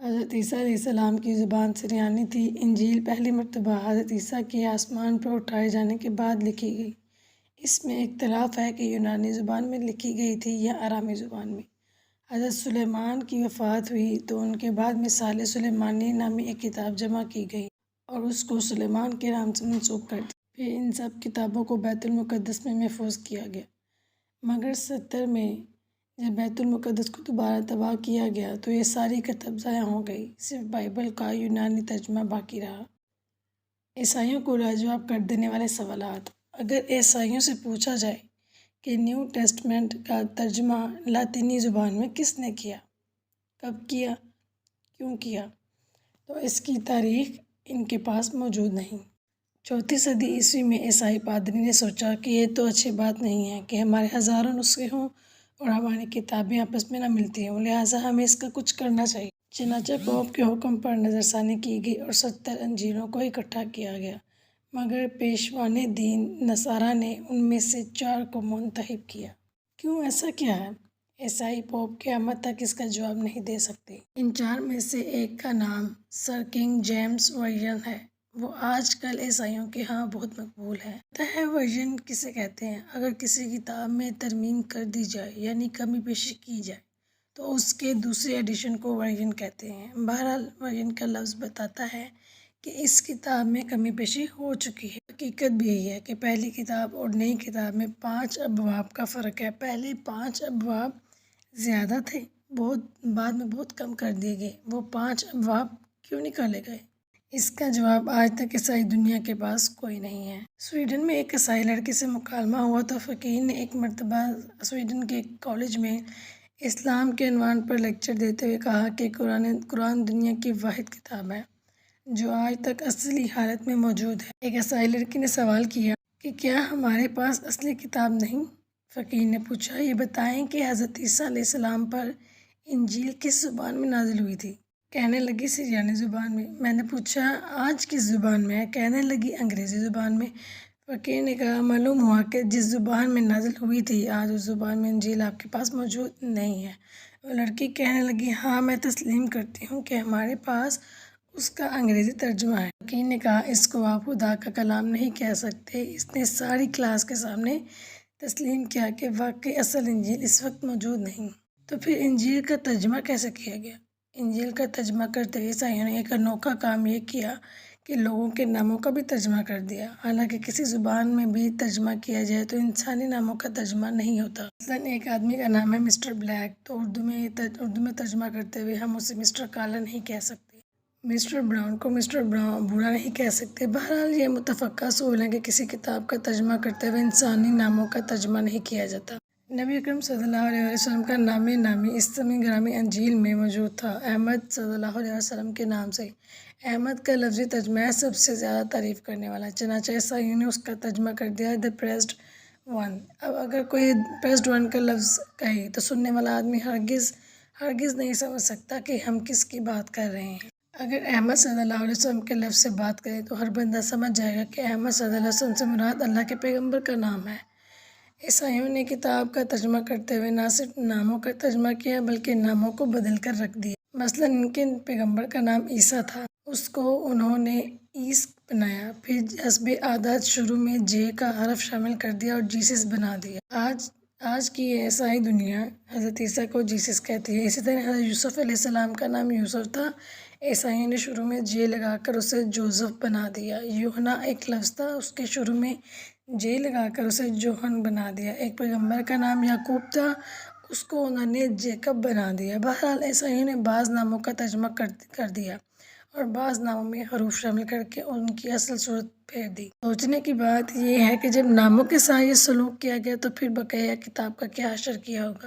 حضرت عیسیٰ علیہ السلام کی زبان سریانی تھی۔ انجیل پہلی مرتبہ حضرت عیسیٰ کے آسمان پر اٹھائے جانے کے بعد لکھی گئی۔ اس میں اختلاف ہے کہ یونانی زبان میں لکھی گئی تھی یا آرامی زبان میں۔ حضرت سلیمان کی وفات ہوئی تو ان کے بعد مصالح سلیمانی نامی ایک کتاب جمع کی گئی اور اس کو سلیمان کے نام سے منسوب کر دیا۔ پھر ان سب کتابوں کو بیت المقدس میں محفوظ کیا گیا، مگر 70 میں جب بیت المقدس کو دوبارہ تباہ کیا گیا تو یہ ساری کتب ضائع ہو گئی، صرف بائبل کا یونانی ترجمہ باقی رہا۔ عیسائیوں کو لاجواب کر دینے والے سوالات۔ اگر عیسائیوں سے پوچھا جائے کہ نیو ٹیسٹمنٹ کا ترجمہ لاطینی زبان میں کس نے کیا، کب کیا، کیوں کیا، تو اس کی تاریخ ان کے پاس موجود نہیں۔ 4 صدی عیسوی میں عیسائی پادری نے سوچا کہ یہ تو اچھی بات نہیں ہے کہ ہمارے ہزاروں نسخے ہوں اور ہماری کتابیں آپس میں نہ ملتی ہوں، لہٰذا ہمیں اس کا کچھ کرنا چاہیے۔ چنانچہ پوپ کے حکم پر نظر ثانی کی گئی اور 70 انجیلوں کو اکٹھا کیا گیا، مگر پیشوان دین نصارہ نے ان میں سے 4 کو منتخب کیا۔ کیوں ایسا کیا ہے؟ عیسائی پوپ قیامت تک اس کا جواب نہیں دے سکتے۔ ان 4 میں سے ایک کا نام سر کنگ جیمز ورژن ہے۔ وہ آج کل عیسائیوں کے ہاں بہت مقبول ہے۔ منتخب ورژن کسے کہتے ہیں؟ اگر کسی کتاب میں ترمیم کر دی جائے یعنی کمی بیشی کی جائے تو اس کے دوسرے ایڈیشن کو ورژن کہتے ہیں۔ بہرحال ورژن کا لفظ بتاتا ہے کہ اس کتاب میں کمی بیشی ہو چکی ہے۔ حقیقت بھی یہی ہے کہ پہلی کتاب اور نئی کتاب میں 5 ابواب کا فرق ہے۔ پہلے 5 ابواب زیادہ تھے، بعد میں بہت کم کر دیے گئے۔ وہ 5 ابواب کیوں نکالے گئے؟ اس کا جواب آج تک عیسائی دنیا کے پاس کوئی نہیں ہے۔ سویڈن میں ایک عیسائی لڑکی سے مکالمہ ہوا تو فقیر نے ایک مرتبہ سویڈن کے ایک کالج میں اسلام کے عنوان پر لیکچر دیتے ہوئے کہا کہ قرآن دنیا کی واحد کتاب ہے جو آج تک اصلی حالت میں موجود ہے۔ ایک عیسائی لڑکی نے سوال کیا کہ کیا ہمارے پاس اصلی کتاب نہیں؟ فقیر نے پوچھا، یہ بتائیں کہ حضرت عیسیٰ علیہ السلام پر انجیل کس زبان میں نازل ہوئی تھی؟ کہنے لگی سریانی زبان میں۔ میں نے پوچھا آج کس زبان میں ہے؟ کہنے لگی انگریزی زبان میں۔ فقیر نے کہا معلوم ہوا کہ جس زبان میں نازل ہوئی تھی آج اس زبان میں انجیل آپ کے پاس موجود نہیں ہے۔ وہ لڑکی کہنے لگی ہاں میں تسلیم کرتی ہوں کہ ہمارے پاس اس کا انگریزی ترجمہ ہے۔ فقیر نے کہا اس کو آپ خدا کا کلام نہیں کہہ سکتے۔ اس نے ساری کلاس کے سامنے تسلیم کیا کہ واقعی اصل انجیل اس وقت موجود نہیں۔ تو پھر انجیل کا ترجمہ کیسے کیا گیا؟ انجیل کا ترجمہ کرتے ہوئے عیسائیوں نے ایک انوکھا کام یہ کیا کہ لوگوں کے ناموں کا بھی ترجمہ کر دیا۔ حالانکہ کسی زبان میں بھی ترجمہ کیا جائے تو انسانی ناموں کا ترجمہ نہیں ہوتا۔ مثلاً ایک آدمی کا نام ہے مسٹر بلیک تو اردو میں ترجمہ کرتے ہوئے ہم اسے مسٹر کالا نہیں کہہ سکتے، مسٹر براؤن کو مسٹر بھورا نہیں کہہ سکتے۔ بہرحال یہ متفقہ اصول ہے کہ کسی کتاب کا ترجمہ کرتے ہوئے انسانی ناموں کا ترجمہ نہیں کیا جاتا۔ نبی اکرم صلی اللہ علیہ وسلم کا نام نامی اسم گرامی انجیل میں موجود تھا، احمد صلی اللہ علیہ وسلم کے نام سے۔ احمد کا لفظی ترجمہ ہے سب سے زیادہ تعریف کرنے والا، چنانچہ عیسائیوں نے اس کا ترجمہ کر دیا دی پریزڈ ون۔ اب اگر کوئی پریزڈ ون کا لفظ کہے تو سننے والا آدمی ہرگز نہیں سمجھ سکتا کہ ہم کس کی بات کر رہے ہیں۔ اگر احمد صلی اللہ علیہ وسلم کے لفظ سے بات کریں تو ہر بندہ سمجھ جائے گا کہ احمد صلی اللہ علیہ وسلم سے مراد اللہ کے پیغمبر کا نام ہے۔ عیسائیوں نے کتاب کا ترجمہ کرتے ہوئے نہ صرف ناموں کا ترجمہ کیا بلکہ ناموں کو بدل کر رکھ دیا۔ مثلاً ان کے پیغمبر کا نام عیسیٰ تھا، اس کو انہوں نے عیس بنایا، پھر حسب عادت شروع میں جے کا حرف شامل کر دیا اور جیسس بنا دیا۔ آج کی یہ عیسائی دنیا حضرت عیسیٰ کو جیسس کہتی ہے۔ اسی طرح حضرت یوسف علیہ السلام کا نام یوسف تھا، عیسائیوں نے شروع میں جے لگا کر اسے جوزف بنا دیا۔ یوحنا ایک لفظ تھا، اس کے شروع میں جے لگا کر اسے جوہن بنا دیا۔ ایک پیغمبر کا نام یعقوب تھا، اس کو انہوں نے جیکب بنا دیا۔ بہرحال عیسائیوں نے بعض ناموں کا ترجمہ کر دیا اور بعض ناموں میں حروف شامل کر کے ان کی اصل صورت پھیر دی۔ سوچنے کی بات یہ ہے کہ جب ناموں کے ساتھ یہ سلوک کیا گیا تو پھر بقیہ کتاب کا کیا حشر کیا ہوگا۔